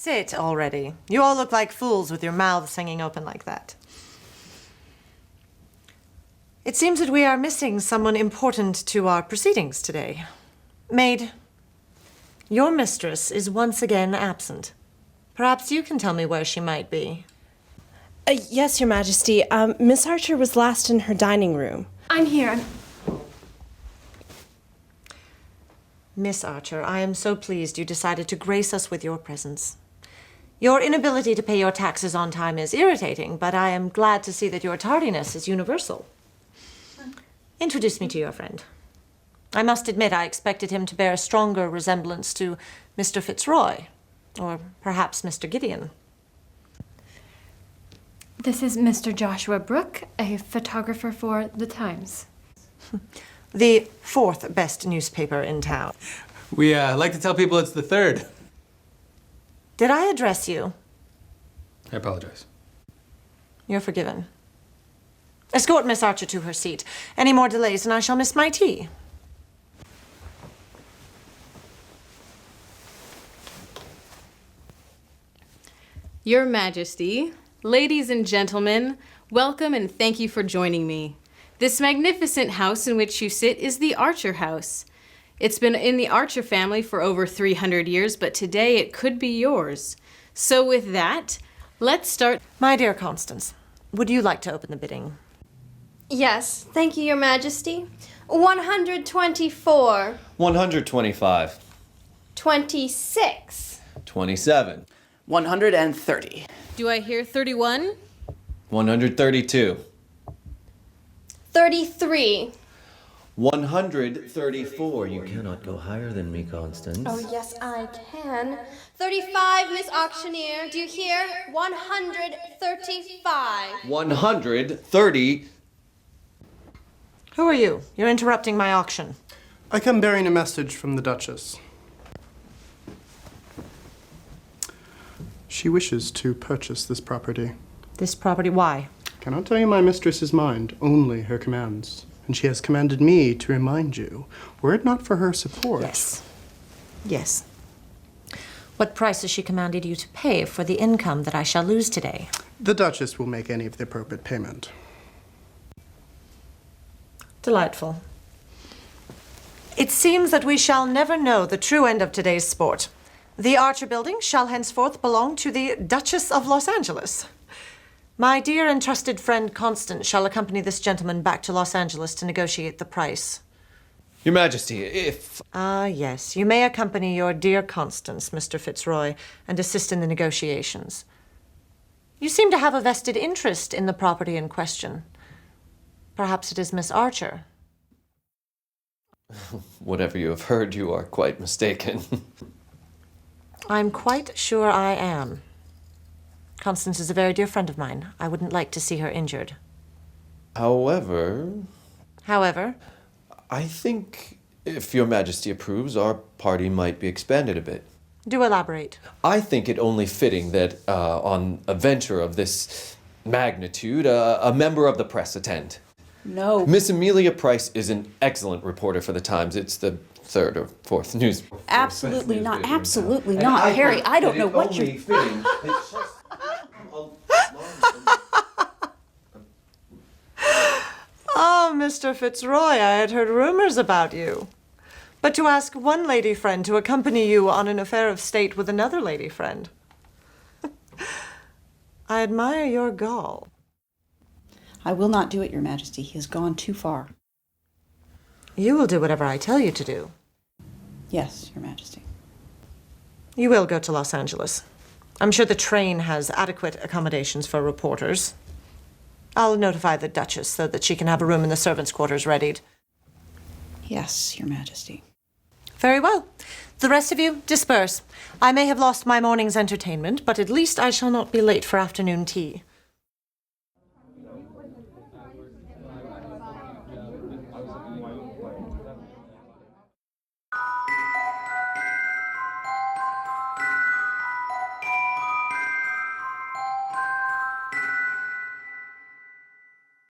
sit already. You all look like fools with your mouths hanging open like that. It seems that we are missing someone important to our proceedings today. Maid, your mistress is once again absent. Perhaps you can tell me where she might be. Yes, Your Majesty. Miss Archer was last in her dining room. I'm here. Miss Archer, I am so pleased you decided to grace us with your presence. Your inability to pay your taxes on time is irritating, but I am glad to see that your tardiness is universal. Introduce me to your friend. I must admit I expected him to bear a stronger resemblance to Mr. Fitzroy, or perhaps Mr. Gideon. This is Mr. Joshua Brooke, a photographer for The Times. The fourth best newspaper in town. We like to tell people it's the third. Did I address you? I apologize. You're forgiven. Escort Miss Archer to her seat. Any more delays and I shall miss my tea. Your Majesty, ladies and gentlemen, welcome and thank you for joining me. This magnificent house in which you sit is the Archer House. It's been in the Archer family for over 300 years, but today it could be yours. So with that, let's start. My dear Constance, would you like to open the bidding? Yes, thank you, Your Majesty. 124. 125. 26. 27. 130. Do I hear 31? 132. 33. 134. You cannot go higher than me, Constance. Oh, yes, I can. 35, Miss Auctioneer. Do you hear? 135. 130. Who are you? You're interrupting my auction. I come bearing a message from the Duchess. She wishes to purchase this property. This property, why? Cannot tell you my mistress's mind, only her commands. And she has commanded me to remind you, were it not for her support. Yes. Yes. What price has she commanded you to pay for the income that I shall lose today? The Duchess will make any of the appropriate payment. Delightful. It seems that we shall never know the true end of today's sport. The Archer Building shall henceforth belong to the Duchess of Los Angeles. My dear and trusted friend Constance shall accompany this gentleman back to Los Angeles to negotiate the price. Your Majesty, if... Yes. You may accompany your dear Constance, Mr. Fitzroy, and assist in the negotiations. You seem to have a vested interest in the property in question. Perhaps it is Miss Archer. Whatever you have heard, you are quite mistaken. I'm quite sure I am. Constance is a very dear friend of mine. I wouldn't like to see her injured. However, I think if Your Majesty approves, our party might be expanded a bit. Do elaborate. I think it only fitting that on a venture of this magnitude, a member of the press attend. No. Miss Amelia Price is an excellent reporter for the Times. It's the third or fourth news. Absolutely not. Absolutely not. Harry, I don't know what you're... Oh, Mr. Fitzroy, I had heard rumors about you. But to ask one lady friend to accompany you on an affair of state with another lady friend. I admire your gall. I will not do it, Your Majesty. He has gone too far. You will do whatever I tell you to do. Yes, Your Majesty. You will go to Los Angeles. I'm sure the train has adequate accommodations for reporters. I'll notify the Duchess so that she can have a room in the servants' quarters readied. Yes, Your Majesty. Very well. The rest of you, disperse. I may have lost my morning's entertainment, but at least I shall not be late for afternoon tea.